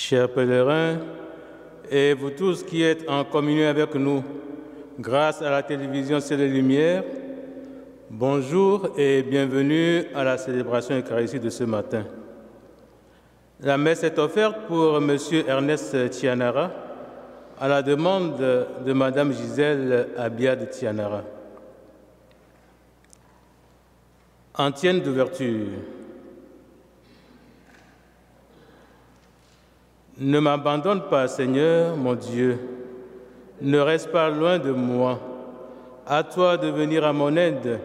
Chers pèlerins, et vous tous qui êtes en communion avec nous grâce à la télévision C'est les Lumières, bonjour et bienvenue à la célébration eucharistique de ce matin. La messe est offerte pour M. Ernest Tianara à la demande de Mme Gisèle Abiad Tianara. Antienne d'ouverture. Ne m'abandonne pas, Seigneur, mon Dieu. Ne reste pas loin de moi. À toi de venir à mon aide,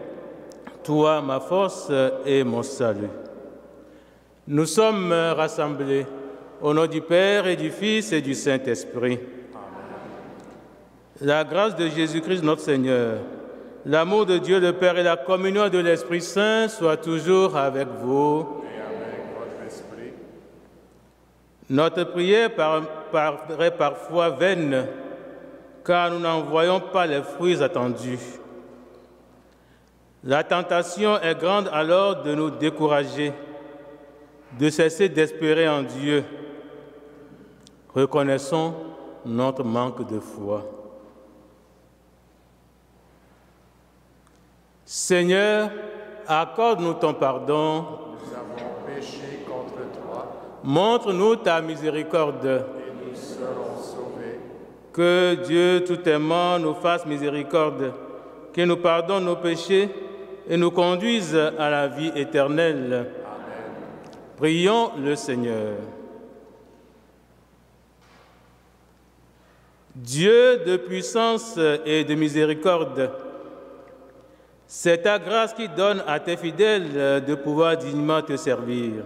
toi, ma force et mon salut. Nous sommes rassemblés au nom du Père et du Fils et du Saint-Esprit. La grâce de Jésus-Christ, notre Seigneur, l'amour de Dieu le Père et la communion de l'Esprit Saint soient toujours avec vous. Notre prière paraît parfois vaine, car nous n'en voyons pas les fruits attendus. La tentation est grande alors de nous décourager, de cesser d'espérer en Dieu. Reconnaissons notre manque de foi. Seigneur, accorde-nous ton pardon. Nous avons péché contre toi. Montre-nous ta miséricorde. Et nous serons sauvés. Que Dieu tout aimant nous fasse miséricorde, qu'il nous pardonne nos péchés et nous conduise à la vie éternelle. Amen. Prions le Seigneur. Dieu de puissance et de miséricorde, c'est ta grâce qui donne à tes fidèles de pouvoir dignement te servir.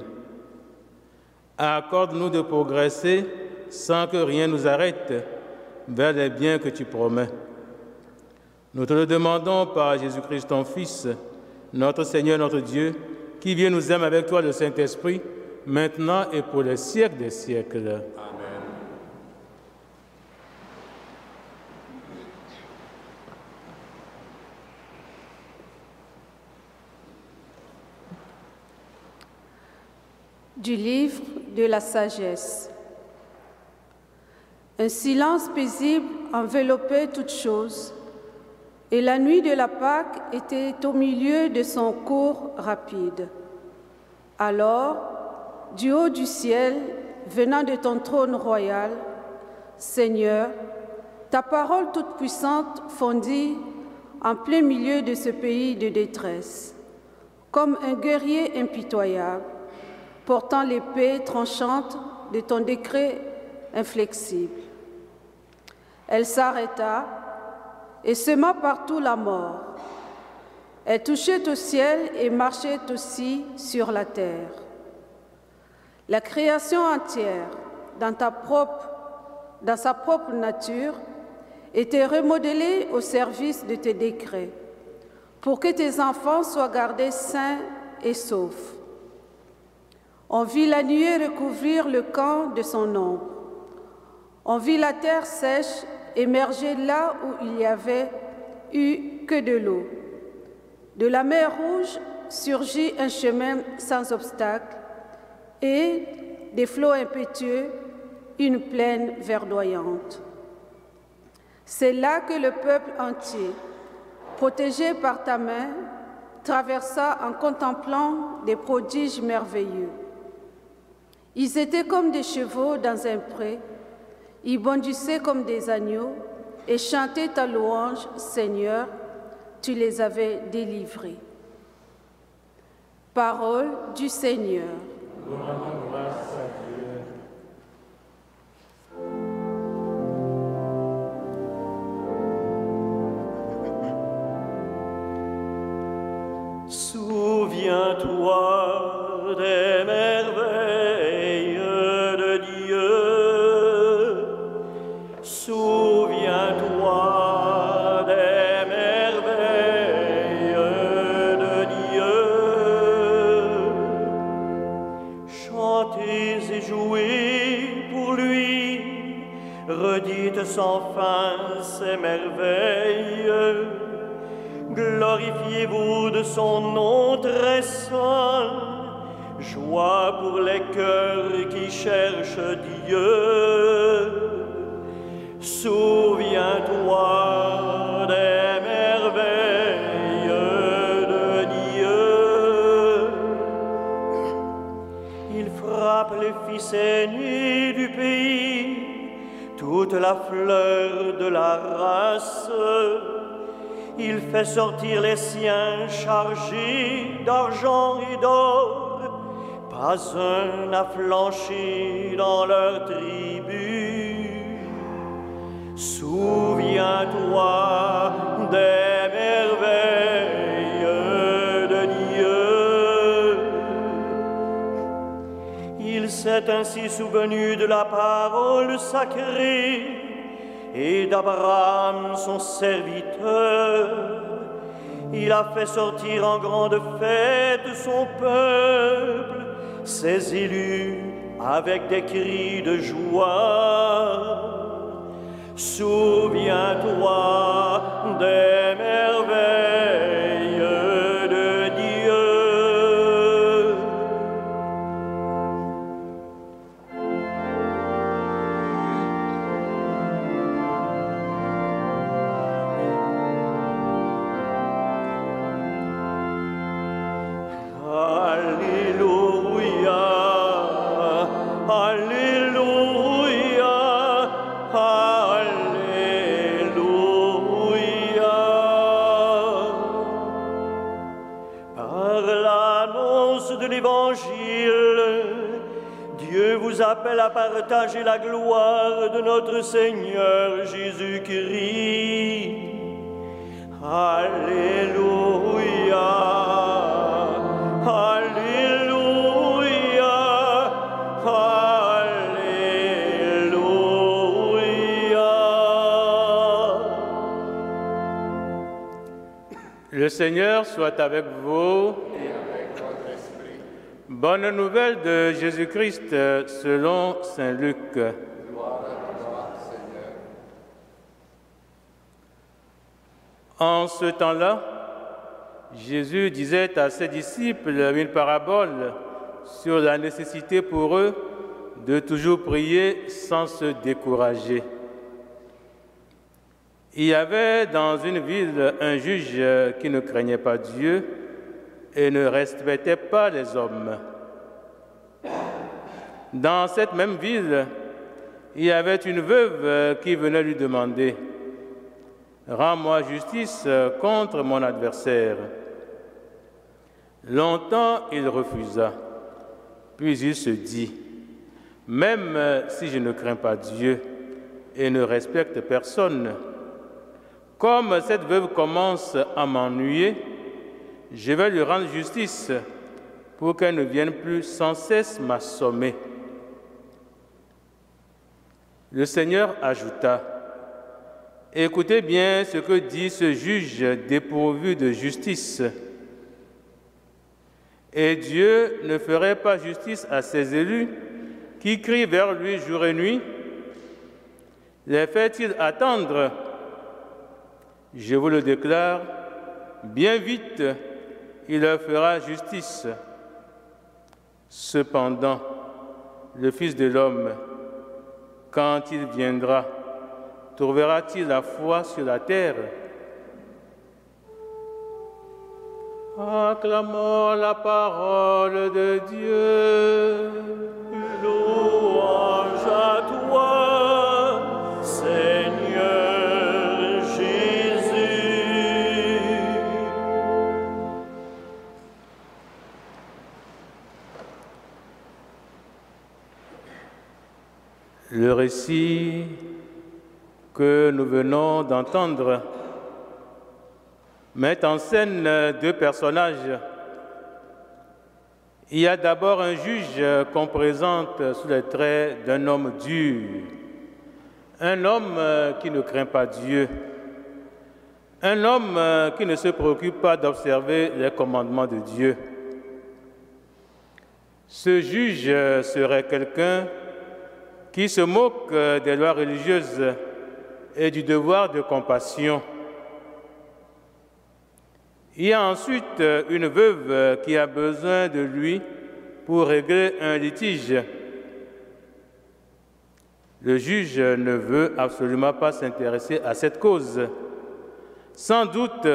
Accorde-nous de progresser sans que rien nous arrête vers les biens que tu promets. Nous te le demandons par Jésus-Christ, ton Fils, notre Seigneur, notre Dieu, qui vient nous aimer avec toi, le Saint-Esprit, maintenant et pour les siècles des siècles. Amen. Du livre de la sagesse. Un silence paisible enveloppait toutes choses, et la nuit de la Pâque était au milieu de son cours rapide. Alors, du haut du ciel, venant de ton trône royal, Seigneur, ta parole toute puissante fondit en plein milieu de ce pays de détresse, comme un guerrier impitoyable, portant l'épée tranchante de ton décret inflexible. Elle s'arrêta et sema partout la mort. Elle touchait au ciel et marchait aussi sur la terre. La création entière, dans sa propre nature, était remodelée au service de tes décrets, pour que tes enfants soient gardés sains et saufs. On vit la nuée recouvrir le camp de son ombre. On vit la terre sèche émerger là où il n'y avait eu que de l'eau. De la mer Rouge surgit un chemin sans obstacle et des flots impétueux, une plaine verdoyante. C'est là que le peuple entier, protégé par ta main, traversa en contemplant des prodiges merveilleux. Ils étaient comme des chevaux dans un pré, ils bondissaient comme des agneaux et chantaient ta louange, Seigneur, tu les avais délivrés. Parole du Seigneur. Nous rendons grâce à Dieu. Souviens-toi des merveilles de Dieu. Souviens-toi des merveilles de Dieu. Chantez et jouez pour lui, redites sans fin ses merveilles. Glorifiez-vous de son nom très saint, joie pour les cœurs qui cherchent Dieu. Souviens-toi des merveilles de Dieu. Il frappe les fils aînés du pays, toute la fleur de la race. Il fait sortir les siens chargés d'argent et d'or. Pas un n'a flanchi dans leur tribu. Souviens-toi des merveilles de Dieu. Il s'est ainsi souvenu de la parole sacrée et d'Abraham son serviteur. Il a fait sortir en grande fête son peuple, ses élus avec des cris de joie. Souviens-toi des merveilles de Dieu. Alléluia, Alléluia, Alléluia. Par l'annonce de l'Évangile, Dieu vous appelle à partager la gloire de notre Seigneur Jésus-Christ. Alléluia. Alléluia, Alléluia. Le Seigneur soit avec vous. Et avec votre esprit. Bonne nouvelle de Jésus-Christ selon saint Luc. Gloire à toi, Seigneur. En ce temps-là, Jésus disait à ses disciples une parabole sur la nécessité pour eux de toujours prier sans se décourager. Il y avait dans une ville un juge qui ne craignait pas Dieu et ne respectait pas les hommes. Dans cette même ville, il y avait une veuve qui venait lui demander « Rends-moi justice contre mon adversaire ». Longtemps, il refusa. Puis il se dit « Même si je ne crains pas Dieu et ne respecte personne, comme cette veuve commence à m'ennuyer, je vais lui rendre justice pour qu'elle ne vienne plus sans cesse m'assommer. » Le Seigneur ajouta « Écoutez bien ce que dit ce juge dépourvu de justice. Et Dieu ne ferait pas justice à ses élus qui crient vers lui jour et nuit? Les fait-il attendre? Je vous le déclare, bien vite, il leur fera justice. Cependant, le Fils de l'homme, quand il viendra, trouvera-t-il la foi sur la terre? Acclamons la parole de Dieu. Louange à toi, Seigneur Jésus. Le récit que nous venons d'entendre met en scène deux personnages. Il y a d'abord un juge qu'on présente sous les traits d'un homme dur, un homme qui ne craint pas Dieu, un homme qui ne se préoccupe pas d'observer les commandements de Dieu. Ce juge serait quelqu'un qui se moque des lois religieuses et du devoir de compassion. Il y a ensuite une veuve qui a besoin de lui pour régler un litige. Le juge ne veut absolument pas s'intéresser à cette cause, sans doute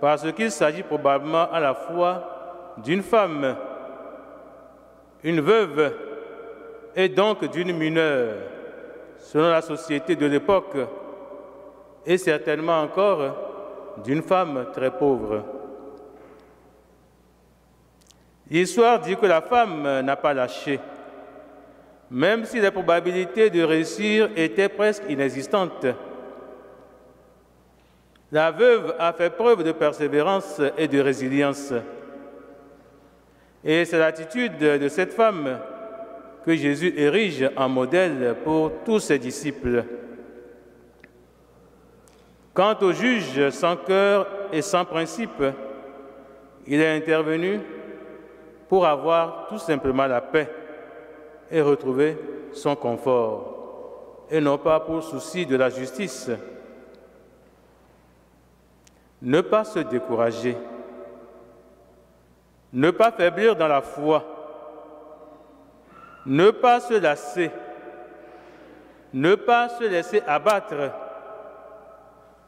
parce qu'il s'agit probablement à la fois d'une femme, une veuve et donc d'une mineure, selon la société de l'époque, et certainement encore d'une femme très pauvre. L'histoire dit que la femme n'a pas lâché, même si les probabilités de réussir étaient presque inexistantes. La veuve a fait preuve de persévérance et de résilience. Et c'est l'attitude de cette femme que Jésus érige en modèle pour tous ses disciples. Quant au juge sans cœur et sans principe, il est intervenu pour avoir tout simplement la paix et retrouver son confort, et non pas pour souci de la justice. Ne pas se décourager, ne pas faiblir dans la foi, ne pas se lasser, ne pas se laisser abattre.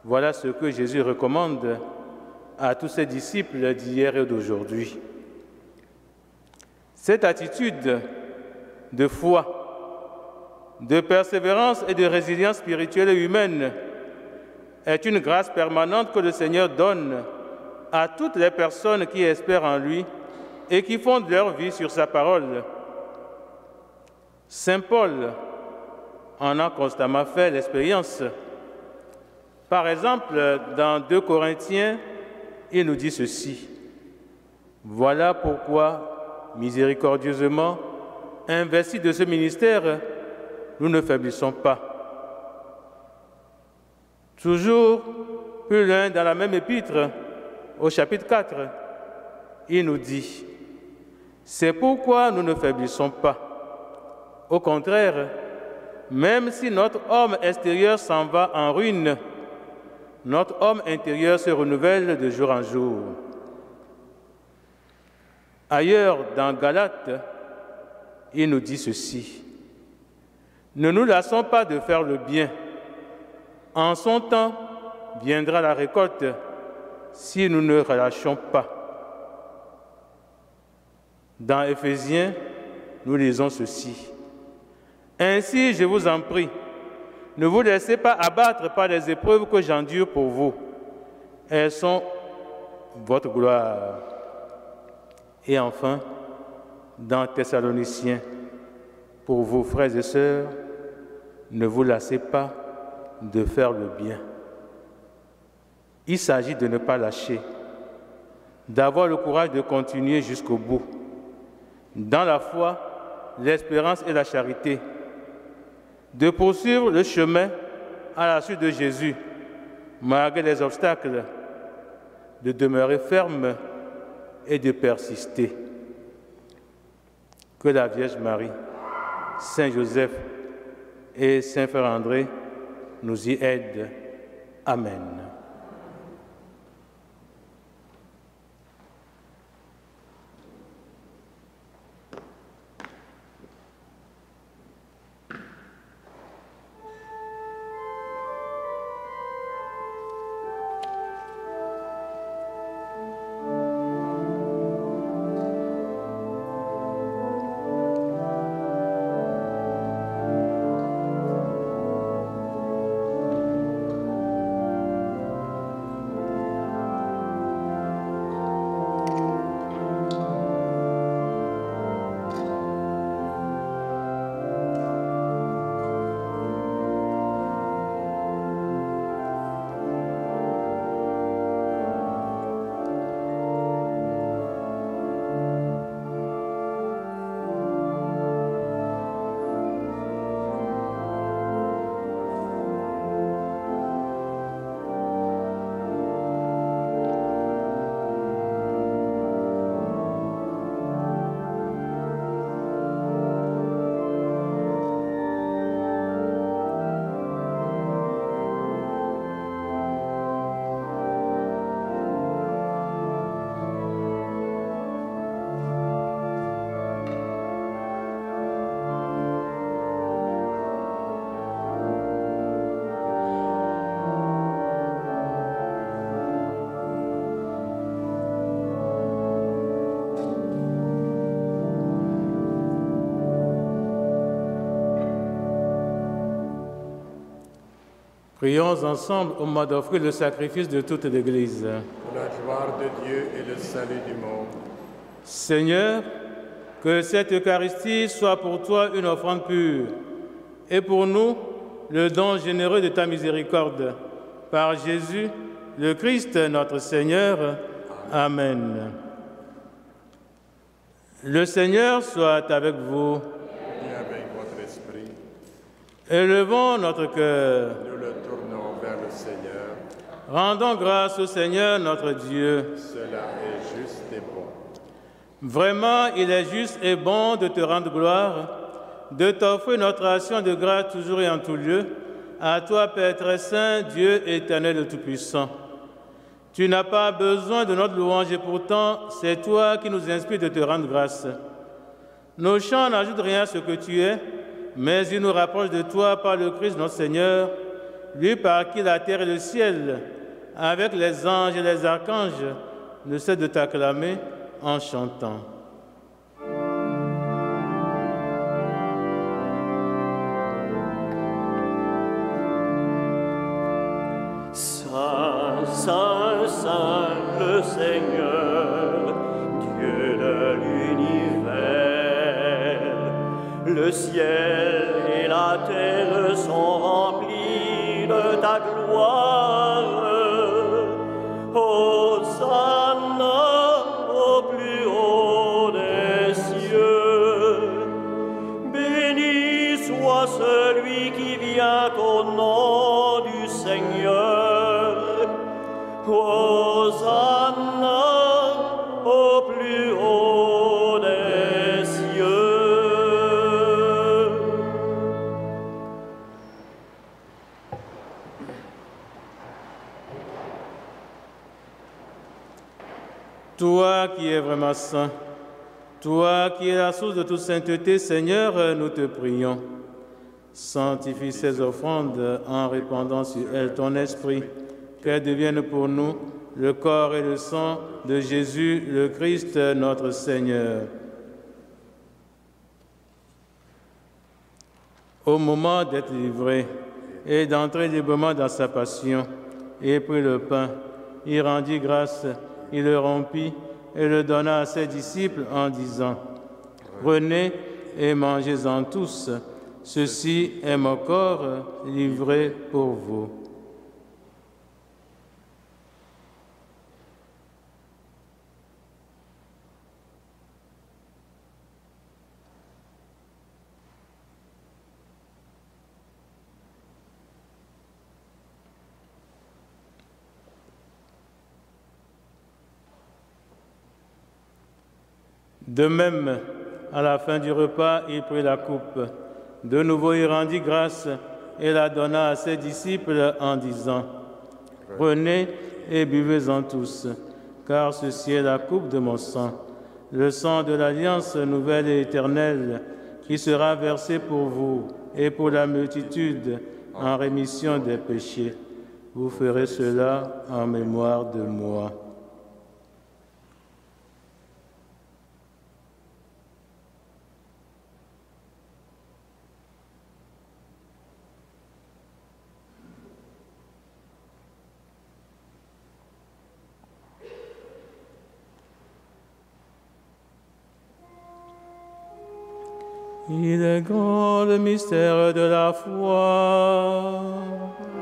Voilà ce que Jésus recommande à tous ses disciples d'hier et d'aujourd'hui. Cette attitude de foi, de persévérance et de résilience spirituelle et humaine est une grâce permanente que le Seigneur donne à toutes les personnes qui espèrent en lui et qui fondent leur vie sur sa parole. Saint Paul en a constamment fait l'expérience. Par exemple, dans 2 Corinthiens, il nous dit ceci: « Voilà pourquoi, miséricordieusement, investis de ce ministère, nous ne faiblissons pas. » Toujours plus loin dans la même épître, au chapitre 4, il nous dit: « C'est pourquoi nous ne faiblissons pas. Au contraire, même si notre homme extérieur s'en va en ruine, notre homme intérieur se renouvelle de jour en jour. » Ailleurs, dans Galates, il nous dit ceci: « Ne nous lassons pas de faire le bien. En son temps viendra la récolte si nous ne relâchons pas. » Dans Éphésiens, nous lisons ceci: « Ainsi, je vous en prie, ne vous laissez pas abattre par les épreuves que j'endure pour vous. Elles sont votre gloire. » Et enfin, dans Thessaloniciens, pour vous, frères et sœurs, ne vous lassez pas de faire le bien. Il s'agit de ne pas lâcher, d'avoir le courage de continuer jusqu'au bout, dans la foi, l'espérance et la charité, de poursuivre le chemin à la suite de Jésus, malgré les obstacles, de demeurer ferme et de persister. Que la Vierge Marie, Saint Joseph et Saint Frère André nous y aident. Amen. Prions ensemble au moment d'offrir le sacrifice de toute l'Église. Pour la gloire de Dieu et le salut du monde. Seigneur, que cette Eucharistie soit pour toi une offrande pure et pour nous le don généreux de ta miséricorde. Par Jésus, le Christ, notre Seigneur. Amen. Le Seigneur soit avec vous. Et avec votre esprit, Élevons notre cœur. nous le tournons vers le Seigneur. Rendons grâce au Seigneur notre Dieu. Cela est juste et bon. Vraiment, il est juste et bon de te rendre gloire, de t'offrir notre action de grâce toujours et en tout lieu, à toi, Père très saint, Dieu éternel et tout-puissant. Tu n'as pas besoin de notre louange et pourtant, c'est toi qui nous inspires de te rendre grâce. Nos chants n'ajoutent rien à ce que tu es, mais ils nous rapprochent de toi par le Christ notre Seigneur, lui par qui la terre et le ciel, avec les anges et les archanges, ne cessent de t'acclamer en chantant. Saint, Saint, Saint, le Seigneur, Dieu de l'univers. Le ciel et la terre sont remplis de ta gloire. Hosanna au plus haut des cieux. Béni soit celui qui vient au nom du Seigneur. Hosanna au plus haut des cieux. Toi qui es vraiment saint, toi qui es la source de toute sainteté, Seigneur, nous te prions. Sanctifie ces offrandes en répandant sur elles ton esprit, qu'elles deviennent pour nous le corps et le sang de Jésus, le Christ, notre Seigneur. Au moment d'être livré et d'entrer librement dans sa passion, il prit le pain, il rendit grâce, il le rompit et le donna à ses disciples en disant : « Prenez et mangez-en tous, ceci est mon corps livré pour vous. » De même, à la fin du repas, il prit la coupe. De nouveau, il rendit grâce et la donna à ses disciples en disant : « Prenez et buvez-en tous, car ceci est la coupe de mon sang, le sang de l'alliance nouvelle et éternelle, qui sera versé pour vous et pour la multitude en rémission des péchés. Vous ferez cela en mémoire de moi. » Il est grand le mystère de la foi.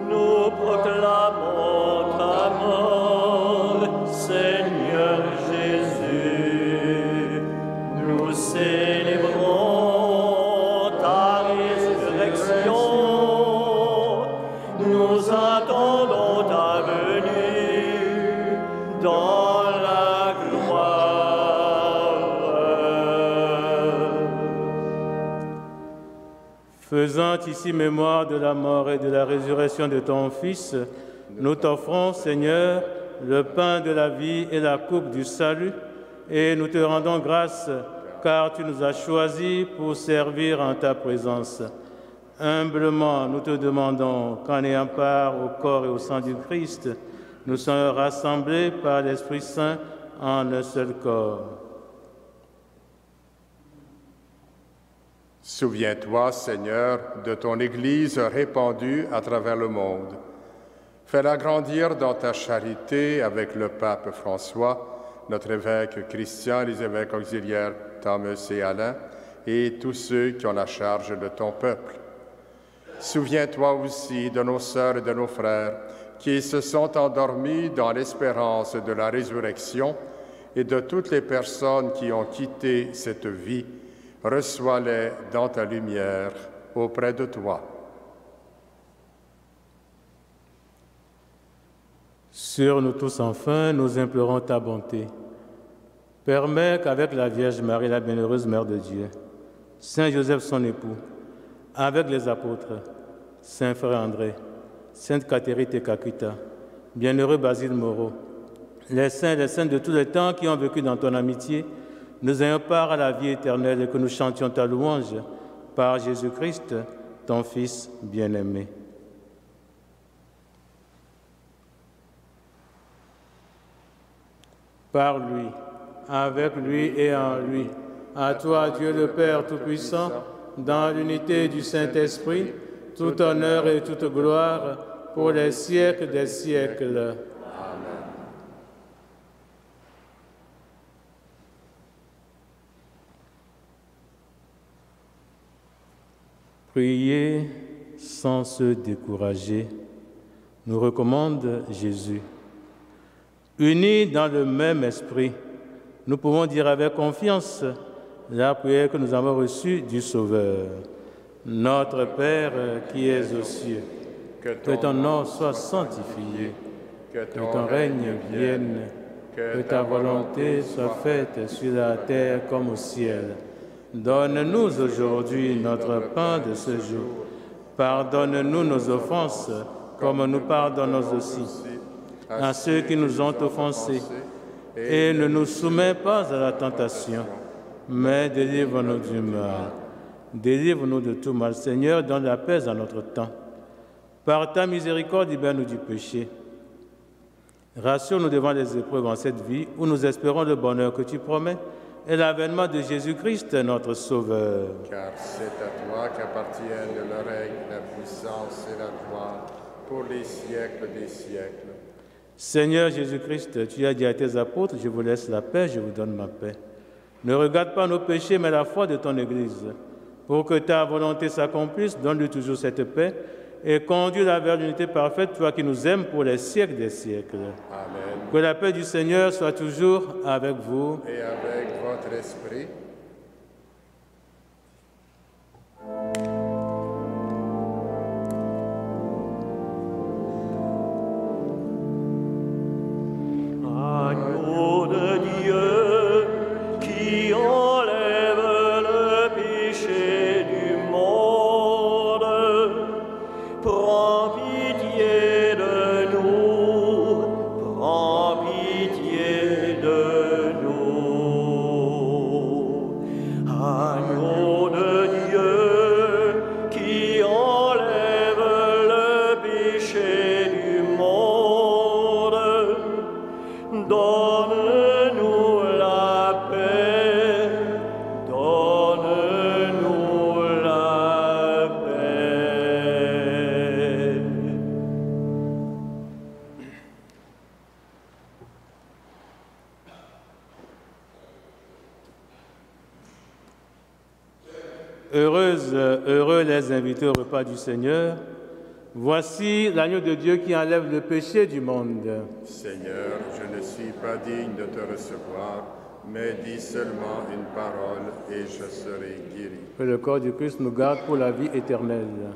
Nous proclamons ta mort, Seigneur Jésus. Nous célébrons ta résurrection. Nous attendons ta venue dans la gloire. Faisant ici mémoire de la mort et de la résurrection de ton Fils, nous t'offrons, Seigneur, le pain de la vie et la coupe du salut, et nous te rendons grâce, car tu nous as choisis pour servir en ta présence. Humblement, nous te demandons qu'en ayant part au corps et au sang du Christ, nous soyons rassemblés par l'Esprit Saint en un seul corps. Souviens-toi, Seigneur, de ton Église répandue à travers le monde. Fais-la grandir dans ta charité avec le pape François, notre évêque Christian, les évêques auxiliaires Thomas et Alain, et tous ceux qui ont la charge de ton peuple. Souviens-toi aussi de nos sœurs et de nos frères qui se sont endormis dans l'espérance de la résurrection et de toutes les personnes qui ont quitté cette vie. Reçois-les dans ta lumière auprès de toi. Sur nous tous enfin, nous implorons ta bonté. Permets qu'avec la Vierge Marie, la bienheureuse Mère de Dieu, Saint Joseph son époux, avec les apôtres, Saint Frère André, Sainte Catherine Tekakwita, bienheureux Basile Moreau, les saints et les saintes de tous les temps qui ont vécu dans ton amitié, nous ayons part à la vie éternelle et que nous chantions ta louange par Jésus-Christ, ton Fils bien-aimé. Par lui, avec lui et en lui, à toi, Dieu le Père Tout-Puissant, dans l'unité du Saint-Esprit, tout honneur et toute gloire pour les siècles des siècles. Amen. Priez sans se décourager, nous recommande Jésus. Unis dans le même esprit, nous pouvons dire avec confiance la prière que nous avons reçue du Sauveur. Notre Père qui es aux cieux, que ton nom soit sanctifié, que ton règne vienne, que ta volonté soit faite sur la terre comme au ciel. Donne-nous aujourd'hui notre pain de ce jour. Pardonne-nous nos offenses, comme nous pardonnons aussi à ceux qui nous ont offensés. Et ne nous soumets pas à la tentation, mais délivre-nous du mal. Délivre-nous de tout mal, Seigneur, donne la paix à notre temps. Par ta miséricorde, libère-nous du péché. Rassure-nous devant les épreuves en cette vie, où nous espérons le bonheur que tu promets et l'avènement de Jésus-Christ, notre Sauveur. Car c'est à toi qu'appartiennent le règne, la puissance et la gloire pour les siècles des siècles. Seigneur Jésus-Christ, tu as dit à tes apôtres, je vous laisse la paix, je vous donne ma paix. Ne regarde pas nos péchés, mais la foi de ton Église. Pour que ta volonté s'accomplisse, donne-lui toujours cette paix et conduis-la vers l'unité parfaite, toi qui nous aimes pour les siècles des siècles. Amen. Que la paix du Seigneur soit toujours avec vous. Et avec votre esprit. Agneau de Dieu qui enlève le péché du monde, prends pitié de nous, prends pitié de nous. Agneau de Dieu qui enlève le péché du monde, donne-nous la paix, donne-nous la paix. Heureux les invités au repas du Seigneur. Voici l'agneau de Dieu qui enlève le péché du monde. Seigneur, je ne suis pas digne de te recevoir, mais dis seulement une parole et je serai guéri. Que le corps du Christ nous garde pour la vie éternelle.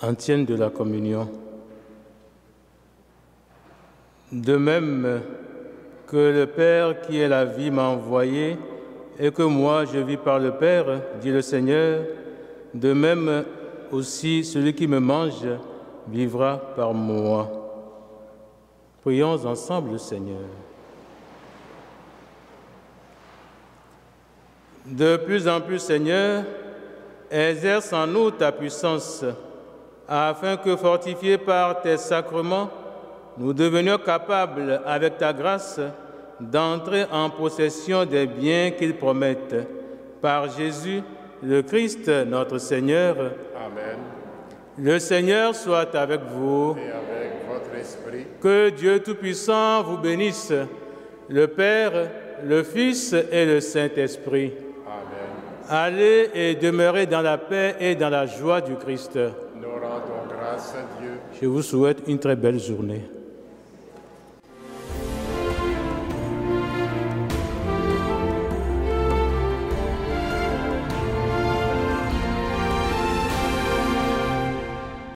en tiennent de la communion. De même que le Père qui est la vie m'a envoyé et que moi je vis par le Père, dit le Seigneur, de même aussi celui qui me mange vivra par moi. Prions ensemble le Seigneur. De plus en plus, Seigneur, exerce en nous ta puissance, afin que, fortifiés par tes sacrements, nous devenions capables, avec ta grâce, d'entrer en possession des biens qu'ils promettent. Par Jésus, le Christ, notre Seigneur. Amen. Le Seigneur soit avec vous. Et avec votre esprit. Que Dieu Tout-Puissant vous bénisse, le Père, le Fils et le Saint-Esprit. Amen. Allez et demeurez dans la paix et dans la joie du Christ. Nous rendons grâce à Dieu. Je vous souhaite une très belle journée.